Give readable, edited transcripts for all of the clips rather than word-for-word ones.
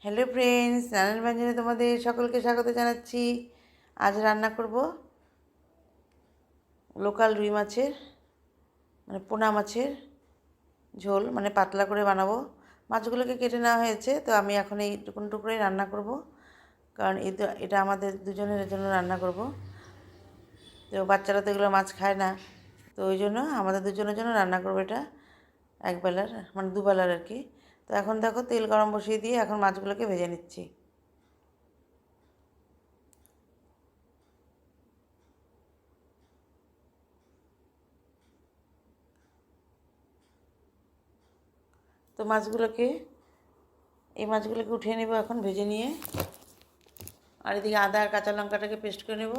Hello friends, নানান ব্যঞ্জনে তোমাদের সকলকে স্বাগত জানাচ্ছি। আজ রান্না করব লোকাল রুই মাছের পোনা মাছের ঝোল, পাতলা করে বানাবো। মাছগুলোকে কেটে নেওয়া হয়েছে, তো আমি এখন এই টুকরো টুকরোই রান্না করব, কারণ এটা আমাদের দুজনের জন্য রান্না করব। তো বাচ্চারা তো এগুলো মাছ খায় না, তো ওই জন্য আমাদের দুজনের জন্য রান্না করবো এটা, একবেলার দুবেলার আর কি। তো এখন দেখো, তেল গরম বসিয়ে দিয়ে এখন মাছগুলোকে ভেজে নিচ্ছি। তো এই মাছগুলোকে উঠিয়ে নেব এখন ভেজে নিয়ে। আর এদিকে আদা আর কাঁচা লঙ্কাটাকে পেস্ট করে নেব।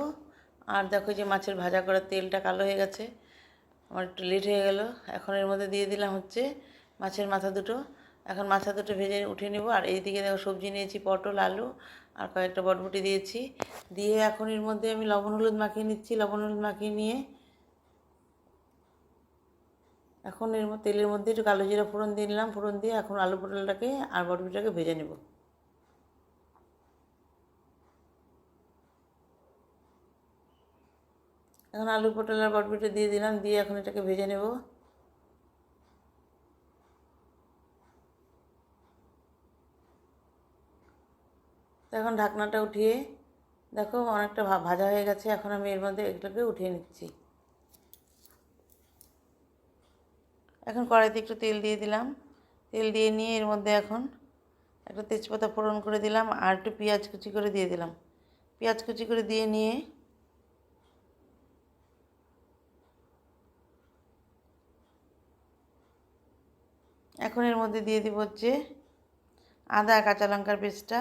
আর দেখো যে মাছের ভাজা করার তেলটা কালো হয়ে গেছে, আমার একটু লেট হয়ে গেল। এখন এর মধ্যে দিয়ে দিলাম মাছের মাথা দুটো। এখন মাথা দুটো ভেজে উঠিয়ে নেব। আর এইদিকে দেখো সবজি নিয়েছি, পটল, আলু আর কয়েকটা বটবটি দিয়েছি। দিয়ে এখন এর মধ্যে আমি লবণ হলুদ মাখিয়ে নিচ্ছি। লবণ হলুদ মাখিয়ে নিয়ে এখন তেলের মধ্যে একটু কালো জিরা ফোড়ন দিয়ে নিলাম। ফোড়ন দিয়ে এখন আলু পটলটাকে আর বটবটিটাকে ভেজে নেব। এখন আলু পটল আর বটবটি দিয়ে দিলাম, দিয়ে এখন এটাকে ভেজে নেব। তো এখন ঢাকনাটা উঠিয়ে দেখো অনেকটা ভাজা হয়ে গেছে। এখন আমি এর মধ্যে এগুলোকে উঠিয়ে নিচ্ছি। এখন কড়াইতে একটু তেল দিয়ে দিলাম। তেল দিয়ে নিয়ে এর মধ্যে এখন একটা তেজপাতা ফোড়ন করে দিলাম, আর একটু পেঁয়াজ কুচি করে দিয়ে দিলাম। পেঁয়াজ কুচি করে দিয়ে নিয়ে এখন এর মধ্যে দিয়ে দিব আদা কাঁচা লঙ্কার পেস্টটা।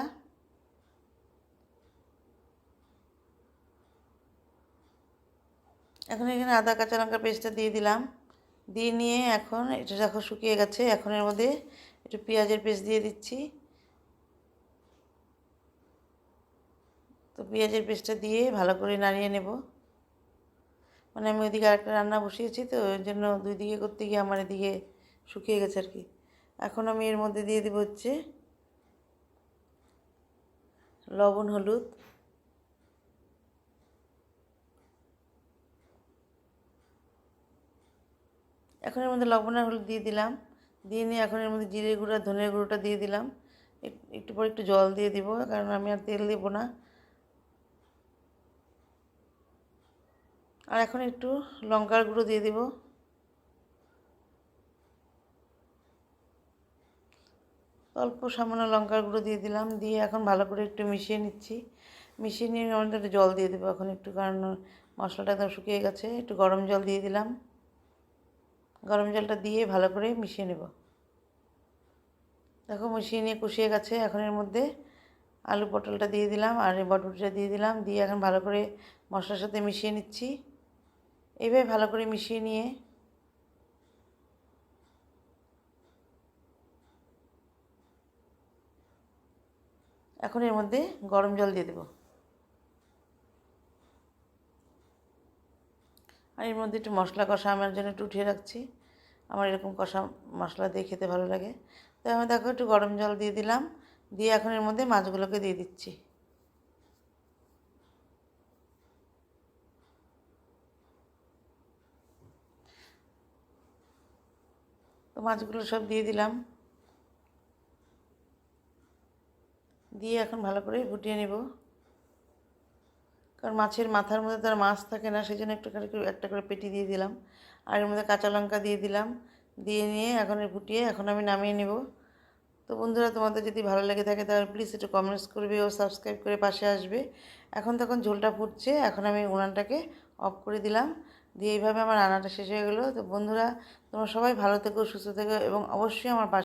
এখন এখানে আদা কাঁচা লঙ্কার পেস্টটা দিয়ে দিলাম। দিয়ে নিয়ে এখন এটা দেখো শুকিয়ে গেছে। এখন এর মধ্যে একটু পেঁয়াজের পেস্ট দিয়ে দিচ্ছি। তো পেঁয়াজের পেস্টটা দিয়ে ভালো করে নাড়িয়ে নেব। আমি ওইদিকে আরেকটা রান্না বসিয়েছি, তো ওই জন্য দুই দিকে করতে গিয়ে আমার এদিকে শুকিয়ে গেছে আর কি। এখন আমি এর মধ্যে দিয়ে দেবো লবণ হলুদ। এখন এর মধ্যে লবণ আর হলুদ দিয়ে দিলাম। দিয়ে নিয়ে এখন এর মধ্যে জিরে গুঁড়া ধনের গুঁড়োটা দিয়ে দিলাম। একটু পরে একটু জল দিয়ে দিব, কারণ আমি আর তেল দেবো না। আর এখন একটু লঙ্কার গুঁড়ো দিয়ে দিব। অল্প সামান্য লঙ্কার গুঁড়ো দিয়ে দিলাম। দিয়ে এখন ভালো করে একটু মিশিয়ে নিচ্ছি। মিশিয়ে নিয়ে আমাদের একটু জল দিয়ে দেবো এখন একটু, কারণ মশলাটা একদম শুকিয়ে গেছে। একটু গরম জল দিয়ে দিলাম। গরম জলটা দিয়ে ভালো করে মিশিয়ে নেব। দেখো মিশিয়ে নিয়ে কষিয়ে গেছে। এখন এর মধ্যে আলু পটলটা দিয়ে দিলাম আর বটবটিটা দিয়ে দিলাম। দিয়ে এখন ভালো করে মশলার সাথে মিশিয়ে নিচ্ছি। এইভাবে ভালো করে মিশিয়ে নিয়ে এখন এর মধ্যে গরম জল দিয়ে দেবো। আর এর মধ্যে একটু মশলা কষা আমার জন্য একটু উঠিয়ে রাখছি। আমার এরকম কষা মশলা দিয়ে খেতে ভালো লাগে। তো আমি দেখো একটু গরম জল দিয়ে দিলাম। দিয়ে এখন এর মধ্যে মাছগুলোকে দিয়ে দিচ্ছি। তো মাছগুলো সব দিয়ে দিলাম। দিয়ে এখন ভালো করে ফুটিয়ে নেব, কারণ মাছের মাথার মধ্যে তার মাছ থাকে না, সেই জন্য একটা করে পেটি দিয়ে দিলাম। আর এর মধ্যে কাঁচা লঙ্কা দিয়ে দিলাম। দিয়ে নিয়ে এখন ফুটিয়ে এখন আমি নামিয়ে নেব। তো বন্ধুরা, তোমাদের যদি ভালো লেগে থাকে তাহলে প্লিজ একটু কমেন্টস করবে ও সাবস্ক্রাইব করে পাশে আসবে। এখন তখন ঝোলটা ফুটছে, এখন আমি উনানটাকে অফ করে দিলাম। দিয়ে এইভাবে আমার রান্নাটা শেষ হয়ে গেলো। তো বন্ধুরা, তোমরা সবাই ভালো থেকো, সুস্থ থেকো এবং অবশ্যই আমার পাশে